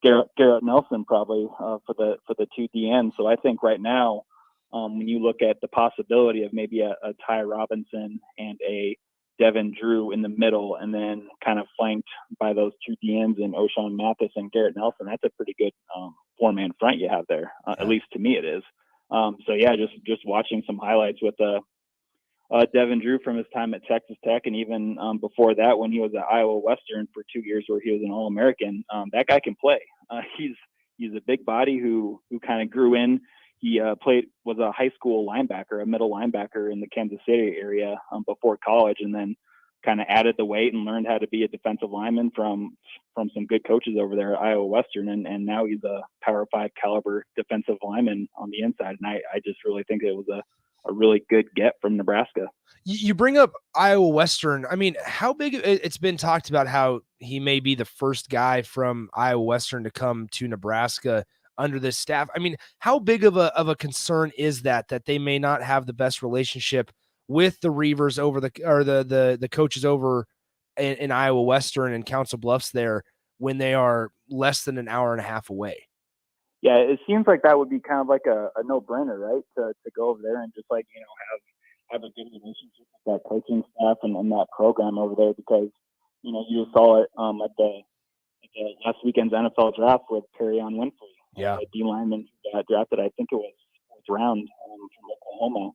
Garrett Nelson, probably for the 2 DNs. So I think right now when you look at the possibility of maybe a Ty Robinson and a Devin Drew in the middle, and then kind of flanked by those two DNs in O'Shawn Mathis and Garrett Nelson, that's a pretty good four-man front you have there. At least to me it is. So yeah, just watching some highlights with Devin Drew from his time at Texas Tech, and even before that when he was at Iowa Western for 2 years where he was an All-American. That guy can play. He's a big body who kind of grew in. He was a high school linebacker, a middle linebacker in the Kansas City area before college, and then kind of added the weight and learned how to be a defensive lineman from some good coaches over there at Iowa Western. And now he's a Power 5 caliber defensive lineman on the inside. And I just really think it was a really good get from Nebraska. You bring up Iowa Western. I mean, how big it's been talked about how he may be the first guy from Iowa Western to come to Nebraska under this staff. I mean, how big of a concern is that they may not have the best relationship with the Reavers the coaches over in Iowa Western and Council Bluffs there when they are less than an hour and a half away? Yeah, it seems like that would be kind of like a no-brainer, right? To go over there and just have a good relationship with that coaching staff and that program over there, because you just saw it at the last weekend's NFL draft with Perrion Winfrey. Yeah, a D lineman who got drafted, I think it was 4th round from Oklahoma.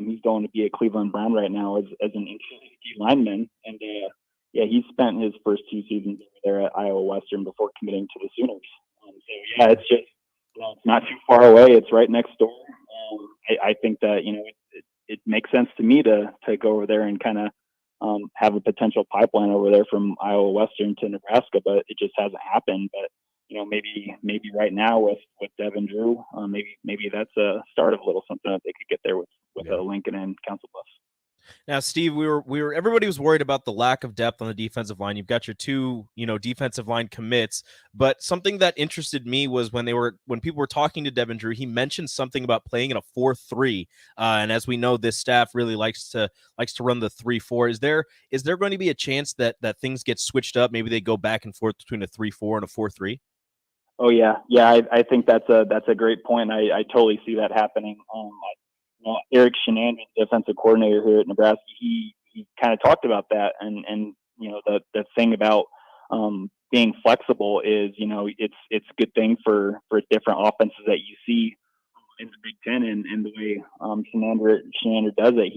He's going to be a Cleveland Brown right now as an interior D lineman, and he spent his first 2 seasons there at Iowa Western before committing to the Sooners. So yeah, it's just it's not too far away. It's right next door. I think that it makes sense to me to go over there and kind of have a potential pipeline over there from Iowa Western to Nebraska, but it just hasn't happened. But maybe right now with Devin Drew, maybe that's a start of a little something that they could get there with Lincoln and Council Bluffs. Now, Steve, everybody was worried about the lack of depth on the defensive line. You've got your 2, defensive line commits, but something that interested me was when people were talking to Devin Drew, he mentioned something about playing in a 4-3. And as we know, this staff really likes to run the 3-4. Is there going to be a chance that things get switched up? Maybe they go back and forth between a 3-4 and a 4-3? Oh yeah. I think that's a great point. I totally see that happening. Eric Shenan, defensive coordinator here at Nebraska, he kind of talked about that, and the thing about being flexible is it's a good thing for different offenses that you see in the Big Ten, and the way Shenander does it,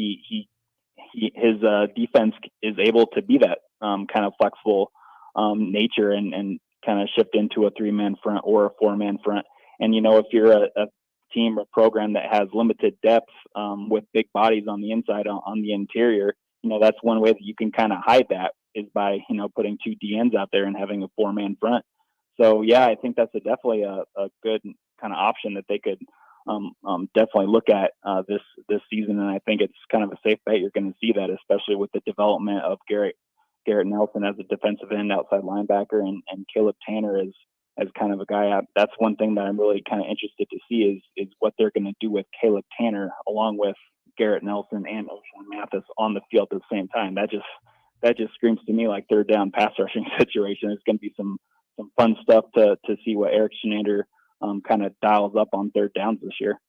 his defense is able to be that kind of flexible nature and kind of shift into a 3-man front or a 4-man front. And if you're a team or program that has limited depth with big bodies on the inside on the interior, that's one way that you can kind of hide that is by putting 2 DNs out there and having a 4-man front. So yeah, I think that's definitely a good kind of option that they could definitely look at this season, and I think it's kind of a safe bet you're going to see that, especially with the development of Garrett Nelson as a defensive end outside linebacker, and Caleb Tanner as kind of a guy. That's one thing that I'm really kind of interested to see is what they're going to do with Caleb Tanner along with Garrett Nelson and O'Shawn Mathis on the field at the same time. That just screams to me like third down pass rushing situation. It's going to be some fun stuff to see what Eric Shenander kind of dials up on third downs this year.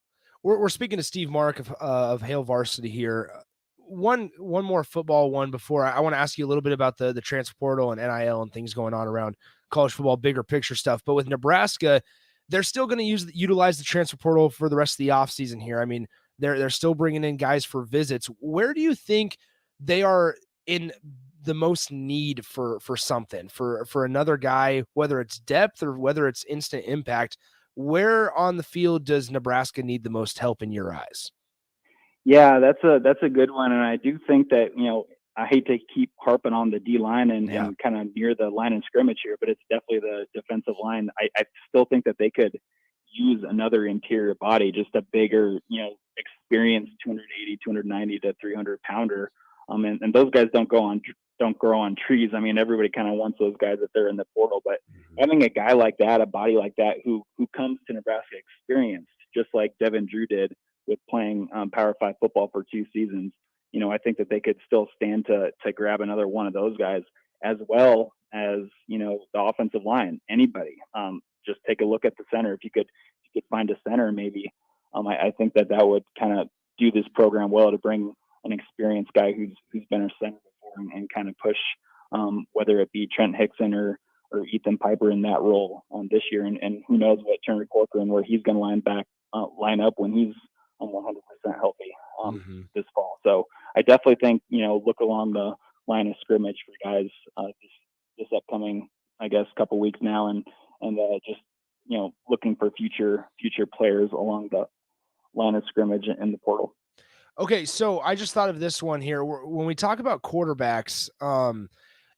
We're speaking to Steve Mark of Hale Varsity here. One more football one before I want to ask you a little bit about the transfer portal and NIL and things going on around college football, bigger picture stuff. But with Nebraska, they're still going to utilize the transfer portal for the rest of the offseason here. I mean, they're still bringing in guys for visits. Where do you think they are in the most need for something, for another guy, whether it's depth or whether it's instant impact? Where on the field does Nebraska need the most help in your eyes? Yeah, that's a good one. And I do think that, I hate to keep harping on the D line and kind of near the line of scrimmage here, but it's definitely the defensive line. I still think that they could use another interior body, just a bigger, experienced 280, 290 to 300 pounder. And those guys don't grow on trees. I mean, everybody kind of wants those guys if they're in the portal, but having a guy like that, a body like that, who comes to Nebraska experienced, just like Devin Drew did with playing Power 5 football for 2 seasons, I think that they could still stand to grab another one of those guys, as well as, the offensive line, anybody. Just take a look at the center. If you could find a center maybe I think that would kind of do this program well to bring an experienced guy who's been a center before and kind of push whether it be Trent Hickson or Ethan Piper in that role this year, and who knows what Turner Corcoran where he's going to line up when he's 100% healthy this fall. So I definitely think look along the line of scrimmage for guys this upcoming couple weeks now, and just looking for future players along the line of scrimmage in the portal. Okay, so I just thought of this one here. When we talk about quarterbacks,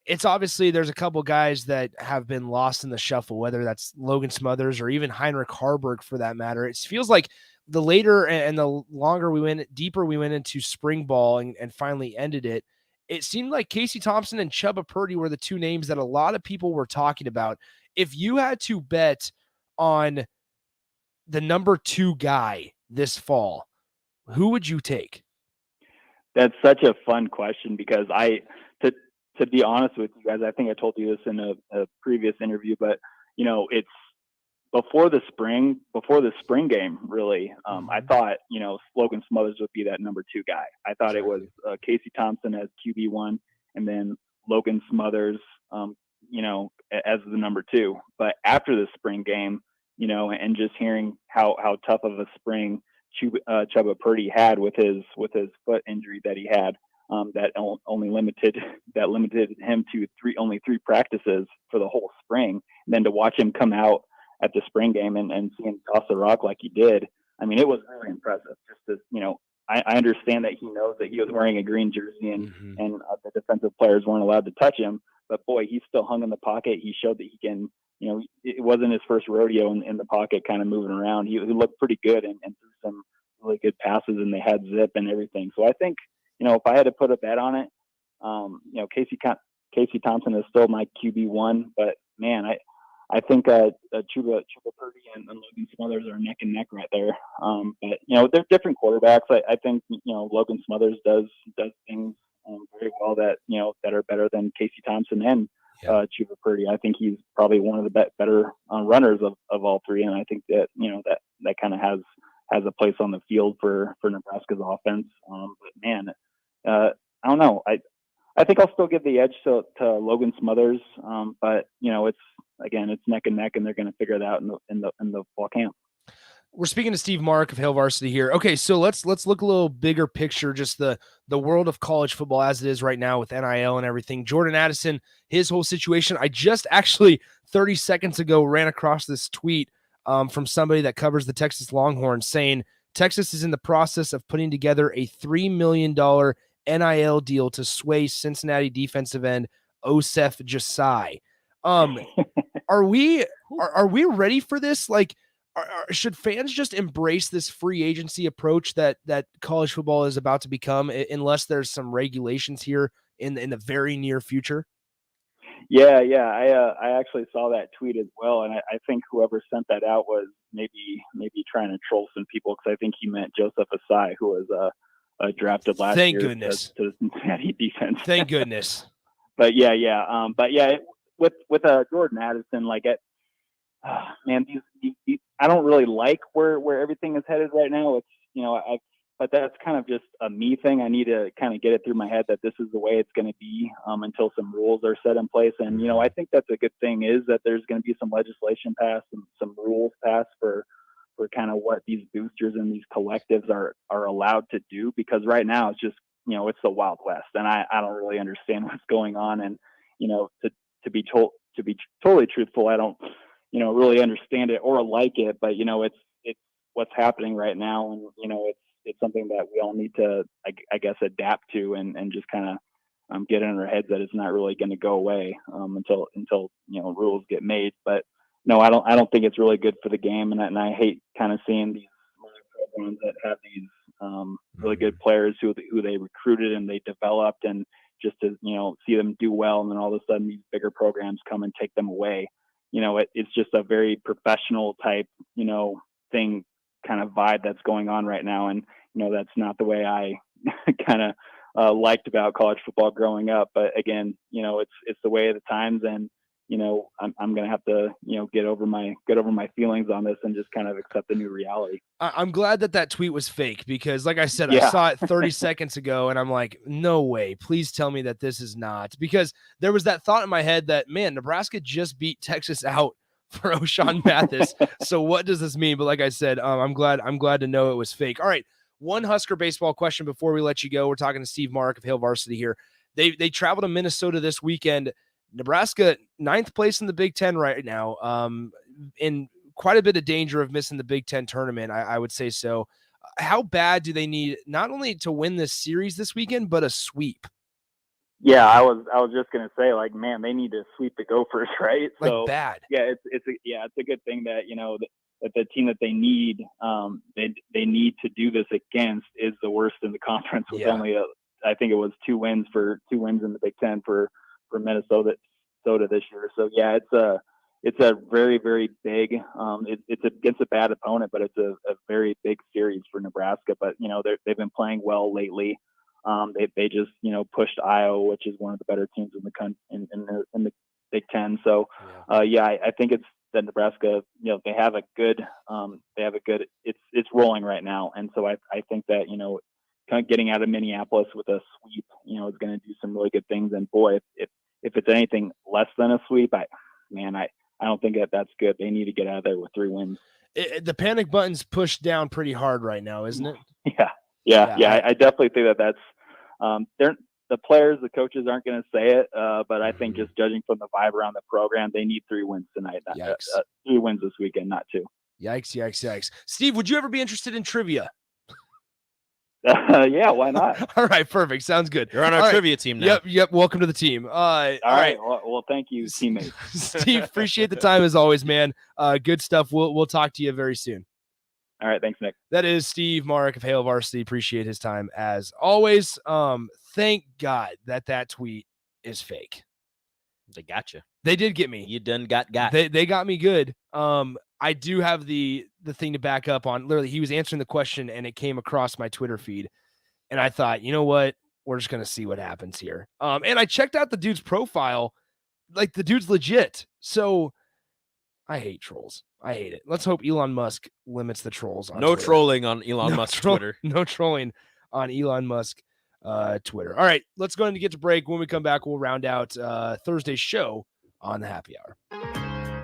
it's obviously there's a couple guys that have been lost in the shuffle, whether that's Logan Smothers or even Heinrich Harburg for that matter. It feels like the later and the longer deeper we went into spring ball and finally ended it, it seemed like Casey Thompson and Chubba Purdy were the two names that a lot of people were talking about. If you had to bet on the number 2 guy this fall, who would you take? That's such a fun question because to be honest with you guys, I think I told you this in a previous interview, but it's before the spring game, really. I thought, Logan Smothers would be that number 2 guy. I thought it was Casey Thompson as QB1 and then Logan Smothers, as the number 2. But after the spring game, and just hearing how tough of a spring Chubba Purdy had with his foot injury that he had, that only limited him to only 3 practices for the whole spring. And then to watch him come out at the spring game and see him toss the rock like he did, I mean, it was really impressive. Just to, I understand that he knows that he was wearing a green jersey and the defensive players weren't allowed to touch him, but boy, he still hung in the pocket. He showed that he can, it wasn't his first rodeo in the pocket, kind of moving around. He looked pretty good and threw some really good passes, and they had zip and everything. So I think, if I had to put a bet on it, Casey Thompson is still my QB1, but man, I think Chubba Purdy and Logan Smothers are neck and neck right there. But they're different quarterbacks. I think Logan Smothers does things very well that that are better than Casey Thompson and Chubba Purdy. I think he's probably one of the better runners of all 3, and I think that that kind of has a place on the field for Nebraska's offense. But man, I don't know. I think I'll still give the edge to Logan Smothers. But it's neck and neck, and they're going to figure it out in the fall camp. We're speaking to Steve Mark of Hail Varsity here. Okay, so let's look a little bigger picture, just the world of college football as it is right now with NIL and everything. Jordan Addison, his whole situation. I just actually 30 seconds ago ran across this tweet from somebody that covers the Texas Longhorns saying Texas is in the process of putting together a $3 million NIL deal to sway Cincinnati defensive end Osef Jasai. Are we ready for this? Like, should fans just embrace this free agency approach that college football is about to become, unless there's some regulations here in the very near future? Yeah. I actually saw that tweet as well, and I think whoever sent that out was maybe trying to troll some people, because I think he meant Joseph Asai, who was drafted last year. Thank goodness. To the Cincinnati defense. Thank goodness. But with Jordan Addison, like man, these I don't really like where everything is headed right now. It's but that's kind of just a me thing. I need to kind of get it through my head that this is the way it's going to be until some rules are set in place. And I think that's a good thing, is that there's going to be some legislation passed and some rules passed for kind of what these boosters and these collectives are allowed to do, because right now it's just it's the Wild West, and I don't really understand what's going on. And to be totally truthful, I don't really understand it or like it, but it's what's happening right now, and it's something that we all need to I guess adapt to and just kind of get in our heads that it's not really going to go away until rules get made. But no, I don't think it's really good for the game, and I hate kind of seeing these programs that have these really good players who they recruited and they developed, and just to see them do well, and then all of a sudden these bigger programs come and take them away. It's just a very professional type thing, kind of vibe that's going on right now, and that's not the way I kind of liked about college football growing up. But again, it's the way of the times, and I'm going to have to, get over my feelings on this and just kind of accept the new reality. I'm glad that tweet was fake because, like I said, I Yeah. saw it 30 seconds ago and I'm like, no way. Please tell me that this is not, because there was that thought in my head that, man, Nebraska just beat Texas out for O'Shawn Mathis. So what does this mean? But like I said, I'm glad to know it was fake. All right. One Husker baseball question before we let you go. We're talking to Steve Mark of Hail Varsity here. They travel to Minnesota this weekend. Nebraska, 9th place in the Big Ten right now, in quite a bit of danger of missing the Big Ten tournament, I would say so. How bad do they need not only to win this series this weekend, but a sweep? Yeah, I was just gonna say, like, man, they need to sweep the Gophers, right? Like, so bad. Yeah, it's a good thing that that the team that they need need to do this against is the worst in the conference with only I think it was two wins in the Big Ten for Minnesota this year. So yeah, it's a very, very big. It's against a bad opponent, but it's a very big series for Nebraska. But they've been playing well lately. They just pushed Iowa, which is one of the better teams in the Big Ten. So I think it's that Nebraska. They have a good. It's rolling right now, and so I think that kind of getting out of Minneapolis with a sweep, is going to do some really good things. And boy, if it's anything less than a sweep, I don't think that's good. They need to get out of there with 3 wins. The panic button's pushed down pretty hard right now, isn't it? Yeah. I definitely think that's the players, the coaches aren't going to say it, but I think just judging from the vibe around the program, they need 3 wins tonight. 3 wins this weekend, not 2. Yikes. Steve, would you ever be interested in trivia? Yeah, why not? All right, perfect. Sounds good. You're on our trivia team now. Yep. Welcome to the team. All right. Well, thank you, teammates. Steve, appreciate the time as always, man. Good stuff. We'll talk to you very soon. All right, thanks, Nick. That is Steve Mark of Hail Varsity. Appreciate his time as always. Thank God that tweet is fake. They got you. They did get me. You done got. They got me good. I do have the thing to back up on. Literally, he was answering the question and it came across my Twitter feed. And I thought, you know what? We're just going to see what happens here. And I checked out the dude's profile. Like, the dude's legit. So I hate trolls. I hate it. Let's hope Elon Musk limits the trolls on No Twitter. trolling on Elon Musk's Twitter. No trolling on Elon Musk Twitter. All right, let's go ahead and get to break. When we come back, we'll round out Thursday's show on the Happy Hour.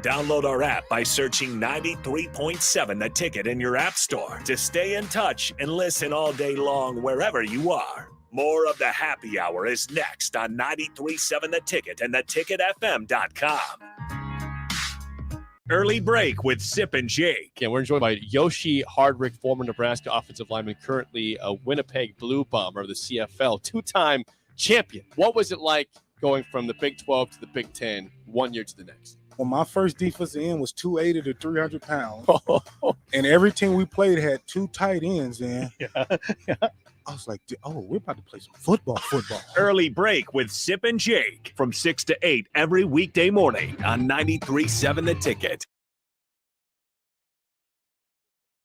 Download our app by searching 93.7 The Ticket in your app store to stay in touch and listen all day long wherever you are. More of the Happy Hour is next on 93.7 The Ticket and theticketfm.com. Early break with Sip and Jake. Yeah, we're joined by Yoshi Hardrick, former Nebraska offensive lineman, currently a Winnipeg Blue Bomber of the CFL, 2-time champion. What was it like going from the Big 12 to the Big 10 one year to the next? Well, my first defensive end was 280 to 300 pounds. And every team we played had 2 tight ends in. I was like, we're about to play some football. Early break with Sip and Jake from 6 to 8 every weekday morning on 93.7 The Ticket.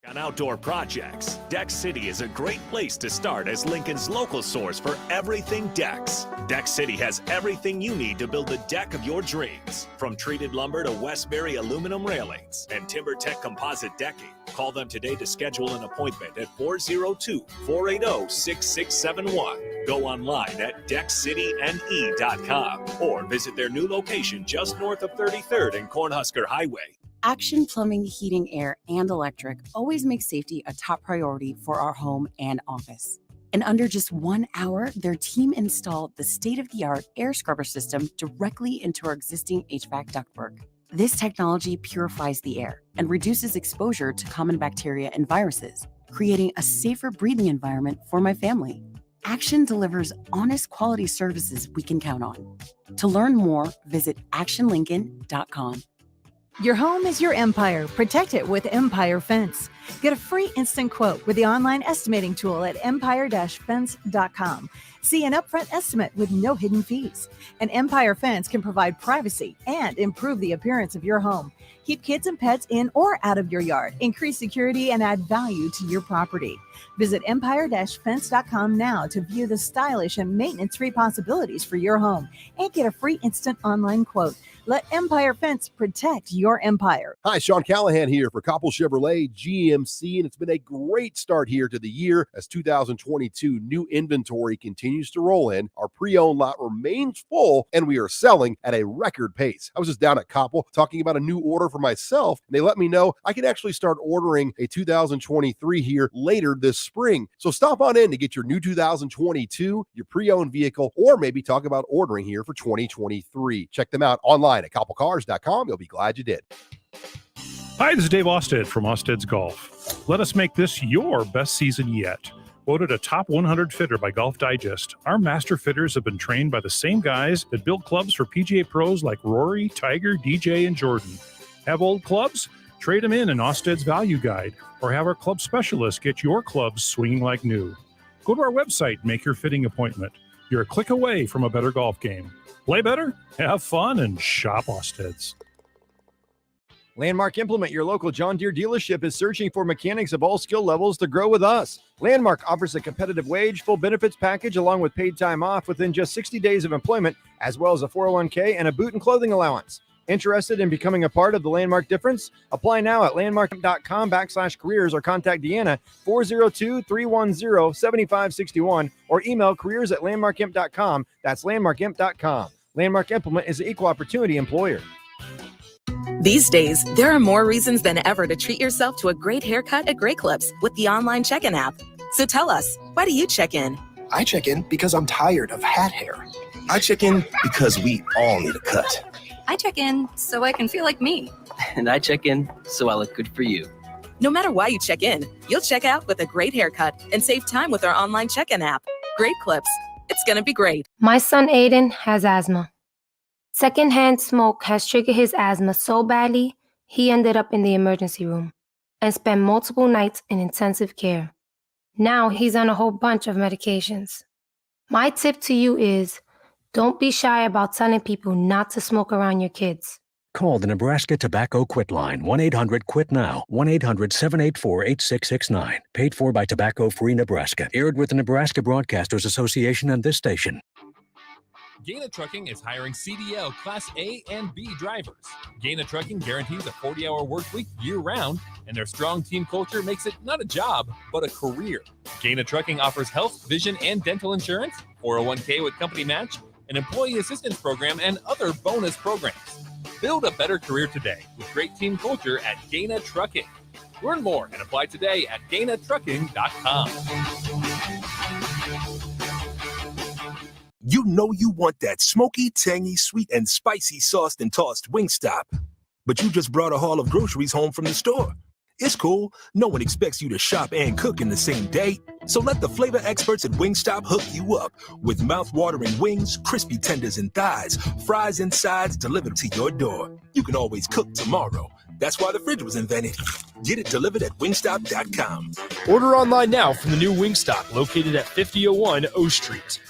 On outdoor projects, Deck City is a great place to start as Lincoln's local source for everything decks. Deck City has everything you need to build the deck of your dreams, from treated lumber to Westbury aluminum railings and TimberTech composite decking. Call them today to schedule an appointment at 402-480-6671. Go online at deckcityne.com or visit their new location just north of 33rd and Cornhusker Highway. Action Plumbing, Heating, Air, and Electric always makes safety a top priority for our home and office. In under just 1 hour, their team installed the state-of-the-art air scrubber system directly into our existing HVAC ductwork. This technology purifies the air and reduces exposure to common bacteria and viruses, creating a safer breathing environment for my family. Action delivers honest quality services we can count on. To learn more, visit actionlincoln.com. Your home is your empire. Protect it with Empire Fence. Get a free instant quote with the online estimating tool at empire-fence.com. See an upfront estimate with no hidden fees. And Empire Fence can provide privacy and improve the appearance of your home. Keep kids and pets in or out of your yard. Increase security and add value to your property. Visit empire-fence.com now to view the stylish and maintenance-free possibilities for your home and get a free instant online quote. Let Empire Fence protect your empire. Hi, Sean Callahan here for Koppel Chevrolet GMC, and it's been a great start here to the year as 2022 new inventory continues to roll in. Our pre-owned lot remains full, and we are selling at a record pace. I was just down at Koppel talking about a new order for myself, and they let me know I can actually start ordering a 2023 here later this spring. So stop on in to get your new 2022, your pre-owned vehicle, or maybe talk about ordering here for 2023. Check them out online at koppelcars.com. You'll be glad you did. Hi, this is Dave Osted from Osted's Golf. Let us make this your best season yet. Voted a top 100 fitter by Golf Digest, our master fitters have been trained by the same guys that build clubs for PGA pros like Rory, Tiger, DJ, and Jordan. Have old clubs? Trade them in Osted's Value Guide, or have our club specialists get your clubs swinging like new. Go to our website and make your fitting appointment. You're a click away from a better golf game. Play better, have fun, and shop Osted's. Landmark Implement, your local John Deere dealership, is searching for mechanics of all skill levels to grow with us. Landmark offers a competitive wage, full benefits package, along with paid time off within just 60 days of employment, as well as a 401k and a boot and clothing allowance. Interested in becoming a part of the Landmark difference? Apply now at landmark.com/careers or contact Deanna 402-310-7561 or email careers@landmarkimp.com. That's landmarkimp.com. Landmark Implement is an equal opportunity employer. These days, there are more reasons than ever to treat yourself to a great haircut at Great Clips with the online check-in app. So tell us, why do you check in? I check in because I'm tired of hat hair. I check in because we all need a cut. I check in so I can feel like me. And I check in so I look good for you. No matter why you check in, you'll check out with a great haircut and save time with our online check-in app. Great Clips. It's going to be great. My son Aiden has asthma. Secondhand smoke has triggered his asthma so badly, he ended up in the emergency room and spent multiple nights in intensive care. Now he's on a whole bunch of medications. My tip to you is, don't be shy about telling people not to smoke around your kids. Call the Nebraska Tobacco Quit Line, 1-800-QUIT-NOW, 1-800-784-8669. Paid for by Tobacco Free Nebraska. Aired with the Nebraska Broadcasters Association and this station. Gaina Trucking is hiring CDL Class A and B drivers. Gaina Trucking guarantees a 40-hour work week year-round, and their strong team culture makes it not a job, but a career. Gaina Trucking offers health, vision, and dental insurance, 401k with company match, an employee assistance program, and other bonus programs. Build a better career today with great team culture at Gaina Trucking. Learn more and apply today at GainaTrucking.com. You know you want that smoky, tangy, sweet, and spicy sauced and tossed Wingstop. But you just brought a haul of groceries home from the store. It's cool. No one expects you to shop and cook in the same day. So let the flavor experts at Wingstop hook you up with mouth-watering wings, crispy tenders and thighs, fries and sides delivered to your door. You can always cook tomorrow. That's why the fridge was invented. Get it delivered at wingstop.com. Order online now from the new Wingstop located at 5001 O Street.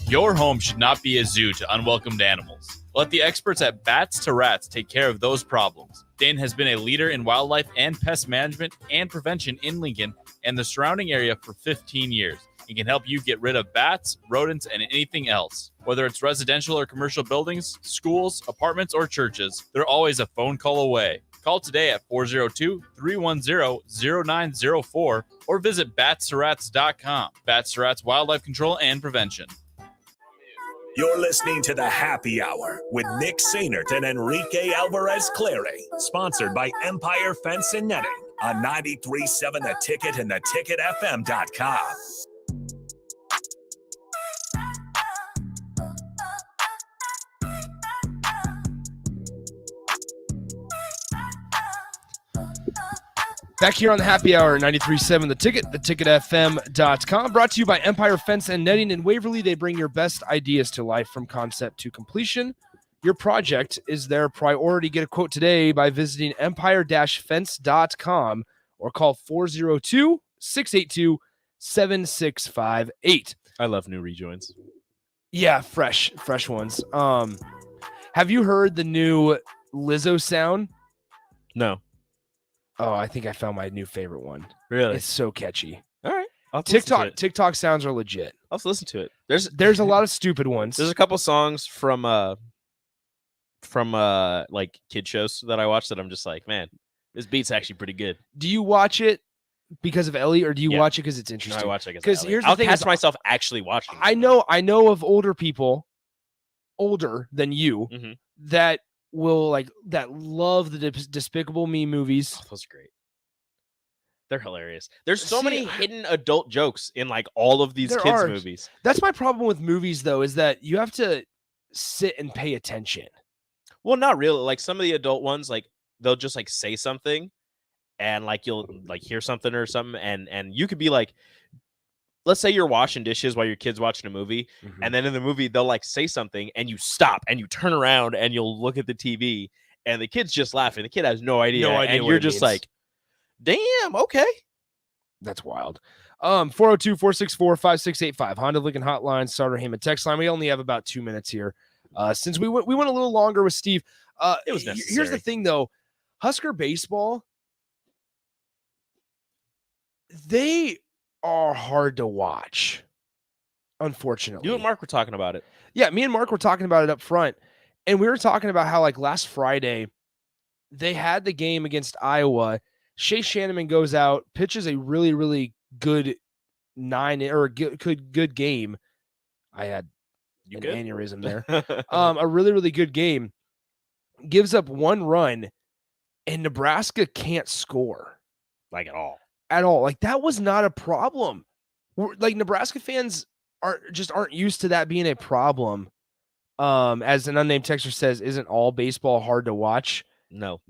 Your home should not be a zoo to unwelcomed animals. Let the experts at Bats to Rats take care of those problems. Dane has been a leader in wildlife and pest management and prevention in Lincoln and the surrounding area for 15 years and can help you get rid of bats, rodents, and anything else. Whether it's residential or commercial buildings, schools, apartments, or churches, they're always a phone call away. Call today at 402-310-0904 or visit batstoRats.com. Bats to Rats Wildlife Control and Prevention. You're listening to the Happy Hour with Nick Sainert and Enrique Alvarez Clary, sponsored by Empire Fence and Netting on 93.7 The Ticket and theticketfm.com. Back here on the Happy Hour, 93.7 The Ticket, theticketfm.com. Brought to you by Empire Fence and Netting in Waverly. They bring your best ideas to life from concept to completion. Your project is their priority. Get a quote today by visiting empire-fence.com or call 402-682-7658. I love new rejoins. Yeah, fresh ones. Have you heard the new Lizzo sound? No. Oh, I think I found my new favorite one. Really? It's so catchy. All right. TikTok sounds are legit. I'll listen to it. There's a lot of stupid ones. There's a couple songs from from like kid shows that I watch that I'm just like, man, this beat's actually pretty good. Do you watch it because of Ellie, or do you Yeah. watch it because it's No, interesting? I watch it Because here's the I'll thing: catch is myself actually watching. I know of older people, older than you, that will that love the Despicable Me movies. Oh, those are great. They're hilarious. There's so many hidden adult jokes in like all of these kids movies. That's my problem with movies, though, is that you have to sit and pay attention. Well, not really. Like some of the adult ones, like they'll just like say something, and like you'll like hear something or something, and you could be like, let's say you're washing dishes while your kid's watching a movie, and then in the movie they'll like say something, and you stop and you turn around and you'll look at the TV, and the kid's just laughing. The kid has no idea, and you're just like, damn, okay. That's wild. 402-464-5685. Honda Lincoln Hotline, Starter Heyman text line. We only have about 2 minutes here. Since we went a little longer with Steve. It was necessary. Here's the thing, though. Husker baseball, they are hard to watch, unfortunately. You and Mark were talking about it. Yeah, me and Mark were talking about it up front, and we were talking about how, like, last Friday, they had the game against Iowa. Shea Shenan goes out, pitches a really, really good good game. I had an aneurysm there. A really, really good game. Gives up 1 run, and Nebraska can't score. Like at all. At all. Like, that was not a problem. Like, Nebraska fans aren't used to that being a problem. As an unnamed texter says, isn't all baseball hard to watch? No.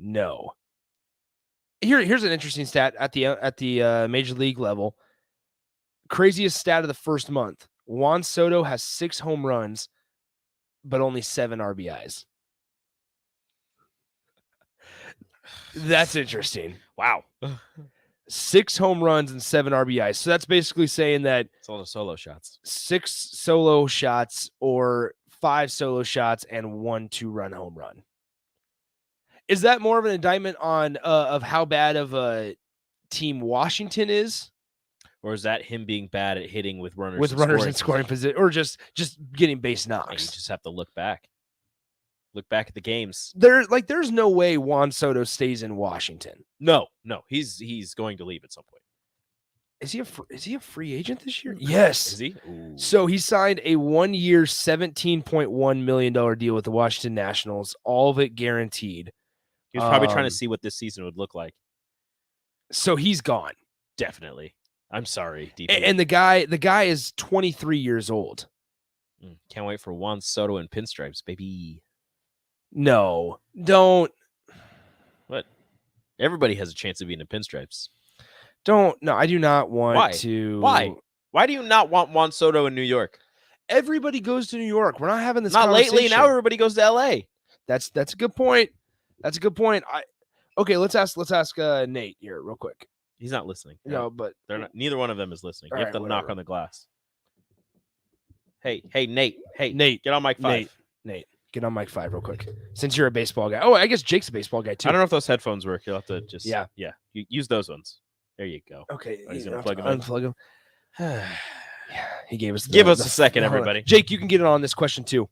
Here's an interesting stat at the major league level. Craziest stat of the first month. Juan Soto has 6 home runs, but only 7 RBIs. That's interesting. Wow. 6 home runs and 7 RBIs. So that's basically saying that it's all the solo shots. 6 solo shots or 5 solo shots and 1 2-run home run. Is that more of an indictment on of how bad of a team Washington is? Or is that him being bad at hitting with runners? In scoring position, or just getting base knocks? You just have to look back. Look back at the games. There's no way Juan Soto stays in Washington. No, he's going to leave at some point. Is he a free agent this year? Yes. Is he? Ooh. So he signed a 1-year, $17.1 million deal with the Washington Nationals, all of it guaranteed. He was probably trying to see what this season would look like. So he's gone. Definitely. I'm sorry, DP. And the guy is 23 years old. Can't wait for Juan Soto and pinstripes, baby. No, don't. What? Everybody has a chance of being in pinstripes. Don't. No, I do not want Why? to. Why? Why do you not want Juan Soto in New York? Everybody goes to New York. We're not having this Not conversation. lately. Now everybody goes to L.A. That's a good point. That's a good point. Okay, let's ask Nate here real quick. He's not listening. No, but they're not. Neither one of them is listening. All You have right, to knock whatever. on the glass. Hey, Nate. Hey, Nate, get on mic 5. Nate, get on mic 5 real quick. Since you're a baseball guy. Oh, I guess Jake's a baseball guy too. I don't know if those headphones work. You'll have to just Yeah. You use those ones. There you go. Okay, Oh, he's you gonna have to plug them in. unplug him. Yeah, he gave us. Give us a second, hold on. everybody. Jake, you can get in on this question too.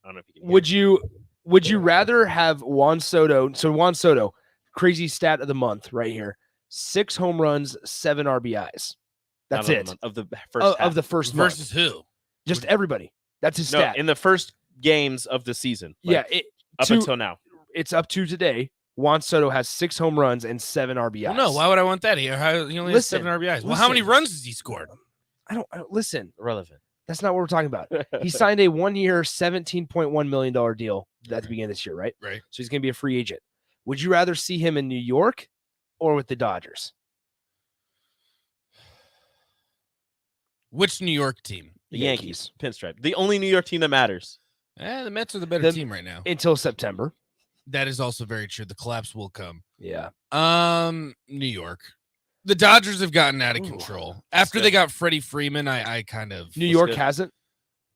I don't know if you can. Would you rather have Juan Soto? So Juan Soto, crazy stat of the month right here: 6 home runs, 7 RBIs. That's Not it of the first half. of the first month. Versus who? Just everybody. That's his No, stat. in the first games of the season. Like, up until now. It's up to today. Juan Soto has 6 home runs and 7 RBIs. Well, no, why would I want that? He only has 7 RBIs. Well, how many runs has he scored? I don't listen. Irrelevant. That's not what we're talking about. He signed a 1-year, $17.1 million deal at the beginning of this year, right? Right. So he's going to be a free agent. Would you rather see him in New York or with the Dodgers? Which New York team? The Yankees. Pinstripe. The only New York team that matters. The Mets are the better team right now. Until September. That is also very true. The collapse will come. Yeah. New York. The Dodgers have gotten out of control. After they got Freddie Freeman, I kind of... New York hasn't?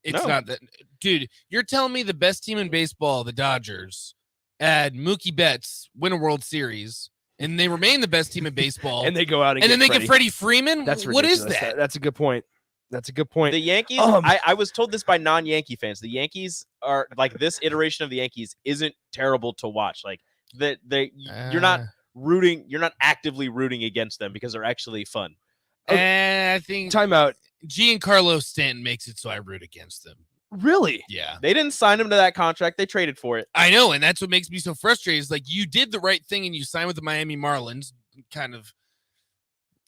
It's not that... Dude, you're telling me the best team in baseball, the Dodgers, had Mookie Betts win a World Series, and they remain the best team in baseball. And they go out and then they get Freddie Freeman? That's what is ridiculous. that? That's a good point. That's a good point. The Yankees, I was told this by non-Yankee fans. The Yankees are like this iteration of the Yankees isn't terrible to watch. Like you're not actively rooting against them because they're actually fun. And I think timeout. Giancarlo Stanton makes it so I root against them. Really? Yeah. They didn't sign him to that contract. They traded for it. I know, and that's what makes me so frustrated. Is like you did the right thing and you signed with the Miami Marlins.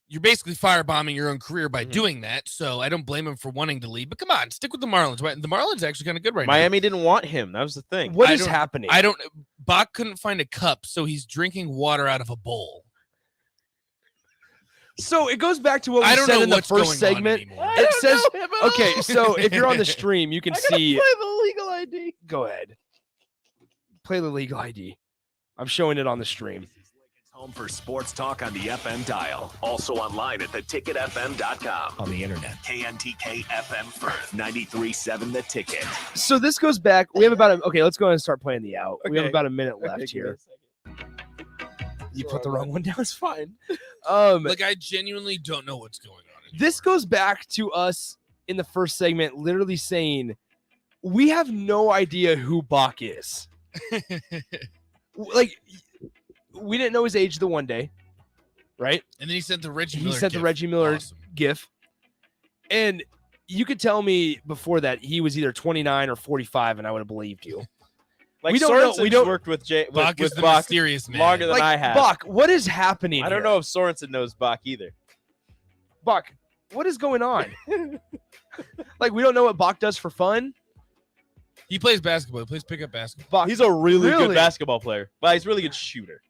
You're basically firebombing your own career by doing that. So I don't blame him for wanting to leave. But come on, stick with the Marlins. The Marlins are actually kind of good right now. Miami didn't want him. That was the thing. What is happening? Bach couldn't find a cup, so he's drinking water out of a bowl. So it goes back to what we said in the first segment. It says, okay, so if you're on the stream, you can see. Play the legal ID. Go ahead. Play the legal ID. I'm showing it on the stream. Home for sports talk on the FM dial. Also online at theticketfm.com. On the internet. KNTK FM Firth. 93.7 The Ticket. So this goes back. We have okay, let's go ahead and start playing the out. We have about a minute left here. You put the wrong one down. It's fine. Like I genuinely don't know what's going on anymore. This goes back to us in the first segment, literally saying we have no idea who Bach is. Like we didn't know his age the one day, right? And then he sent the Reggie Miller. The Reggie Miller gif, and you could tell me before that he was either 29 or 45, and I would have believed you. Like we don't know. Sorensen's We don't worked with Bach is with the Bach mysterious man. longer than I have. Bach, what is happening? I don't know if Sorensen knows Bach either. Bach, what is going on? Like we don't know what Bach does for fun. He plays basketball. He plays pickup basketball. Bach, He's a really good basketball player, but he's a really good shooter.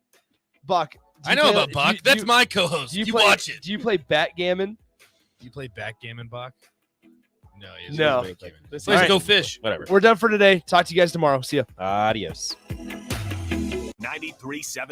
Bach, I know about Bach. That's my co-host. You watch it. Do you play backgammon? Do you play backgammon, Bach? No. He No. Let's go fish. Whatever. We're done for today. Talk to you guys tomorrow. See ya. Adios. 93.7